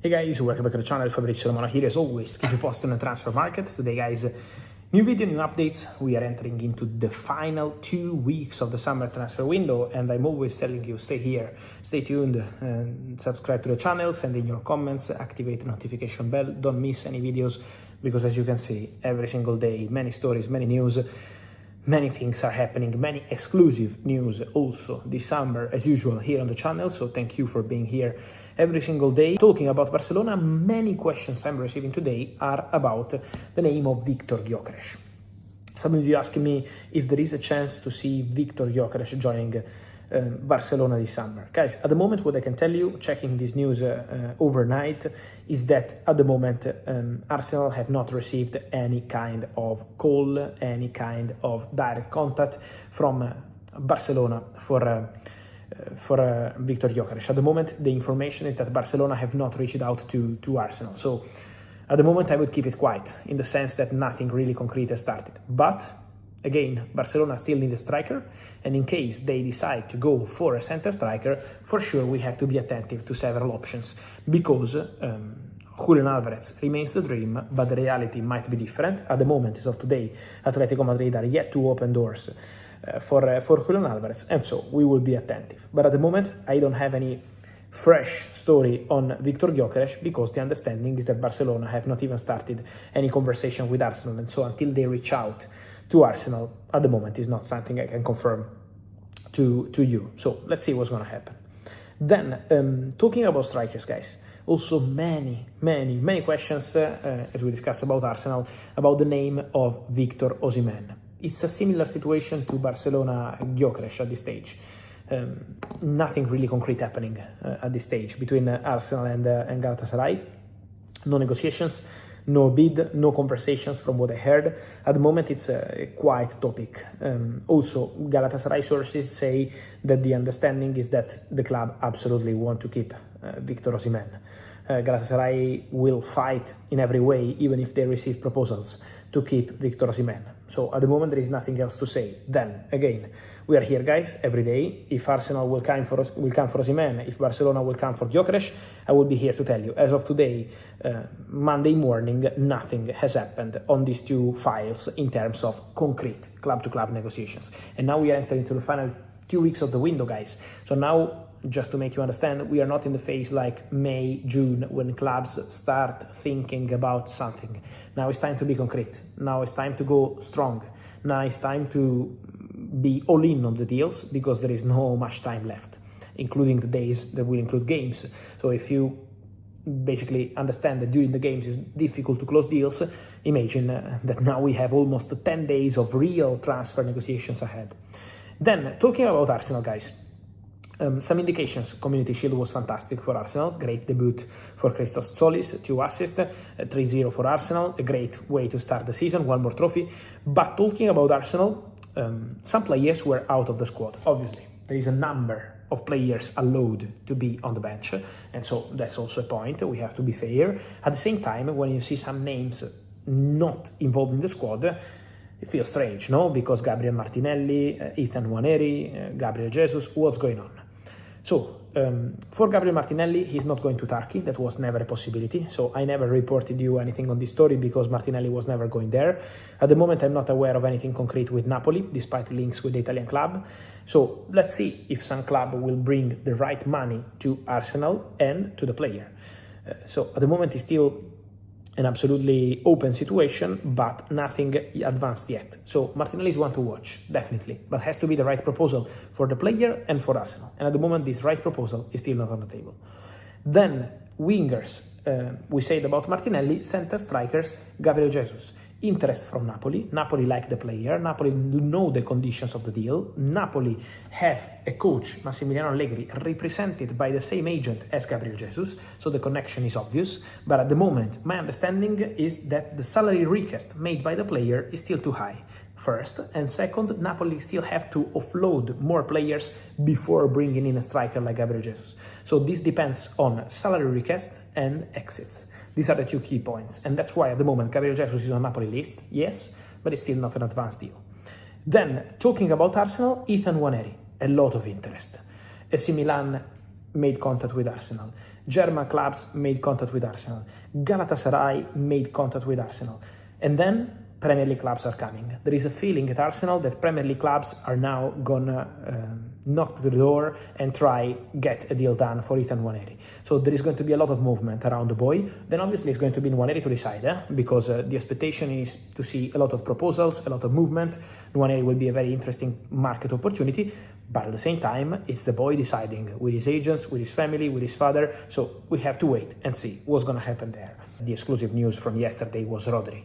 Hey guys, welcome back to the channel. Fabrizio Romano here as always to keep you posted on the transfer market. Today guys, new video, new updates. We are entering into the final 2 weeks of the summer transfer window and I'm always telling you, stay here, stay tuned, and subscribe to the channel, send in your comments, activate the notification bell, don't miss any videos because as you can see, every single day, many stories, many news, many things are happening, many exclusive news also this summer as usual here on the channel. So thank you for being here every single day. Talking about Barcelona, many questions I'm receiving today are about the name of Victor Gyokeres. Some of you asking me if there is a chance to see Victor Gyokeres joining Barcelona this summer. Guys, at the moment what I can tell you, checking this news overnight, is that at the moment Arsenal have not received any kind of call, any kind of direct contact from Barcelona for Victor Gyokeres. At the moment, the information is that Barcelona have not reached out to Arsenal. So at the moment, I would keep it quiet in the sense that nothing really concrete has started. But again, Barcelona still need a striker. And in case they decide to go for a center striker, for sure we have to be attentive to several options because Julian Alvarez remains the dream, but the reality might be different. At the moment, as of today, Atletico Madrid are yet to open doors for Julian Alvarez, and so we will be attentive. But at the moment, I don't have any fresh story on Victor Gyokeres because the understanding is that Barcelona have not even started any conversation with Arsenal, and so until they reach out to Arsenal, at the moment is not something I can confirm to you. So let's see what's going to happen. Then, talking about strikers, guys, also many questions, as we discussed about Arsenal, about the name of Victor Osimhen. It's a similar situation to Barcelona Gyokeres at this stage. Nothing really concrete happening at this stage between Arsenal and Galatasaray. No negotiations, no bid, no conversations from what I heard. At the moment, it's a quiet topic. Also, Galatasaray sources say that the understanding is that the club absolutely want to keep Victor Osimhen. Galatasaray will fight in every way, even if they receive proposals to keep Victor Osimhen. So at the moment, there is nothing else to say. Then, again, we are here, guys, every day. If Arsenal will come for Osimhen, if Barcelona will come for Gyokeres, I will be here to tell you. As of today, Monday morning, nothing has happened on these two files in terms of concrete club-to-club negotiations. And now we are entering into the final 2 weeks of the window, guys. So now, just to make you understand, we are not in the phase like May, June, when clubs start thinking about something. Now it's time to be concrete. Now it's time to go strong. Now it's time to be all in on the deals because there is no much time left, including the days that will include games. So if you basically understand that during the games it's difficult to close deals, imagine that now we have almost 10 days of real transfer negotiations ahead. Then, talking about Arsenal, guys, some indications. Community Shield was fantastic for Arsenal. Great debut for Christos Tsolis, 2 assists, 3-0 for Arsenal. A great way to start the season, 1 more trophy. But talking about Arsenal, some players were out of the squad. Obviously, there is a number of players allowed to be on the bench, and so that's also a point. We have to be fair. At the same time, when you see some names not involved in the squad, it feels strange, no? Because Gabriel Martinelli, Ethan Nwaneri, Gabriel Jesus, what's going on? So, for Gabriel Martinelli, he's not going to Turkey. That was never a possibility. So I never reported you anything on this story because Martinelli was never going there. At the moment, I'm not aware of anything concrete with Napoli, despite links with the Italian club. So let's see if some club will bring the right money to Arsenal and to the player. So at the moment, it's still an absolutely open situation, but nothing advanced yet. So Martinelli is one to watch, definitely, but has to be the right proposal for the player and for Arsenal. And at the moment, this right proposal is still not on the table. Then, wingers, we said about Martinelli, center strikers, Gabriel Jesus. Interest from Napoli. Napoli like the player. Napoli know the conditions of the deal. Napoli have a coach, Massimiliano Allegri, represented by the same agent as Gabriel Jesus, so the connection is obvious. But at the moment, my understanding is that the salary request made by the player is still too high. First, and second, Napoli still have to offload more players before bringing in a striker like Gabriel Jesus. So this depends on salary request and exits. These are the 2 key points, and that's why at the moment Gabriel Jesus is on Napoli list, yes, but it's still not an advanced deal. Then, talking about Arsenal, Ethan Nwaneri, a lot of interest. AC Milan made contact with Arsenal. German clubs made contact with Arsenal. Galatasaray made contact with Arsenal. And then Premier League clubs are coming. There is a feeling at Arsenal that Premier League clubs are now gonna knock the door and try get a deal done for Ethan Nwaneri. So there is going to be a lot of movement around the boy. Then obviously it's going to be Nwaneri to decide, because the expectation is to see a lot of proposals, a lot of movement. Nwaneri will be a very interesting market opportunity, but at the same time, it's the boy deciding with his agents, with his family, with his father. So we have to wait and see what's gonna happen there. The exclusive news from yesterday was Rodri.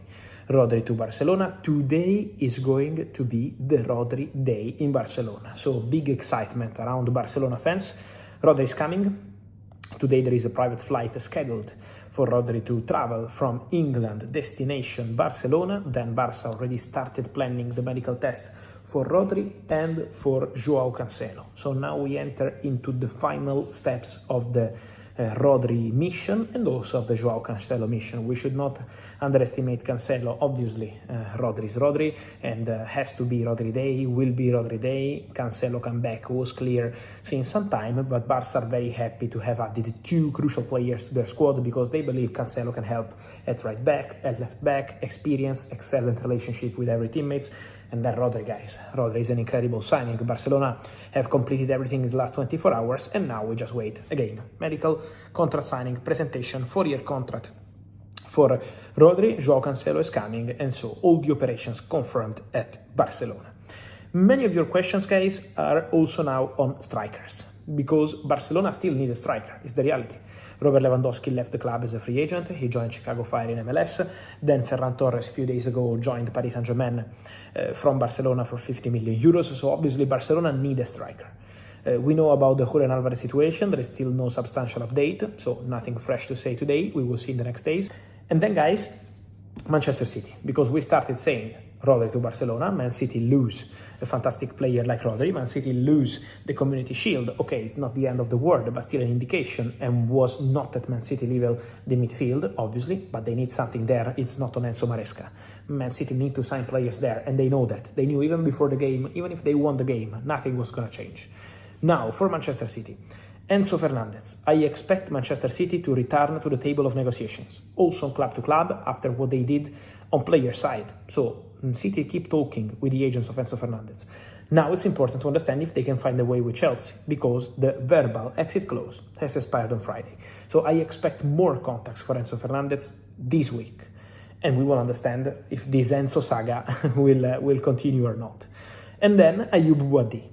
Rodri to Barcelona. Today is going to be the Rodri day in Barcelona. So big excitement around Barcelona fans. Rodri is coming. Today there is a private flight scheduled for Rodri to travel from England, destination Barcelona. Then Barca already started planning the medical test for Rodri and for Joao Cancelo. So now we enter into the final steps of the Rodri mission and also of the Joao Cancelo mission. We should not underestimate Cancelo. Obviously, Rodri is Rodri and has to be Rodri Day, will be Rodri Day. Cancelo comeback was clear since some time, but Barca are very happy to have added two crucial players to their squad because they believe Cancelo can help at right back, at left back, experience, excellent relationship with every teammates. And then Rodri, guys. Rodri is an incredible signing. Barcelona have completed everything in the last 24 hours, and now we just wait. Again, medical, contract signing, presentation, 4-year contract for Rodri. Joao Cancelo is coming, and so all the operations confirmed at Barcelona. Many of your questions, guys, are also now on strikers, because Barcelona still need a striker, is the reality. Robert Lewandowski left the club as a free agent. He joined Chicago Fire in MLS. Then Ferran Torres, a few days ago, joined Paris Saint-Germain from Barcelona for 50 million euros. So obviously Barcelona need a striker. We know about the Julian Alvarez situation. There is still no substantial update, so nothing fresh to say today. We will see in the next days. And then, guys, Manchester City, because we started saying Rodri to Barcelona, Man City lose a fantastic player like Rodri, Man City lose the Community Shield. Okay, it's not the end of the world, but still an indication, and was not at Man City level the midfield, obviously, but they need something there. It's not on Enzo Maresca. Man City need to sign players there, and they know that. They knew even before the game, even if they won the game, nothing was going to change. Now, for Manchester City, Enzo Fernandez. I expect Manchester City to return to the table of negotiations, also club to club, after what they did on player side. So City keep talking with the agents of Enzo Fernandez. Now it's important to understand if they can find a way with Chelsea, because the verbal exit clause has expired on Friday. So I expect more contacts for Enzo Fernandez this week, and we will understand if this Enzo saga will continue or not. And then Ayoub Boadi.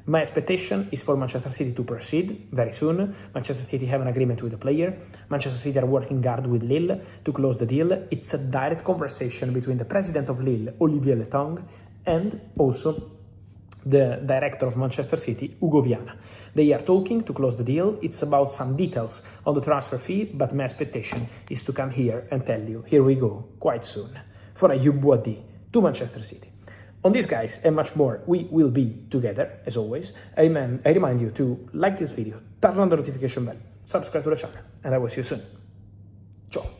My expectation is for Manchester City to proceed very soon. Manchester City have an agreement with the player. Manchester City are working hard with Lille to close the deal. It's a direct conversation between the president of Lille, Olivier Letang, and also the director of Manchester City, Hugo Viana. They are talking to close the deal. It's about some details on the transfer fee, but my expectation is to come here and tell you, here we go, quite soon, for Ayoub Boadi to Manchester City. On this, guys, and much more, we will be together, as always. I remind you to like this video, turn on the notification bell, subscribe to the channel, and I will see you soon. Ciao.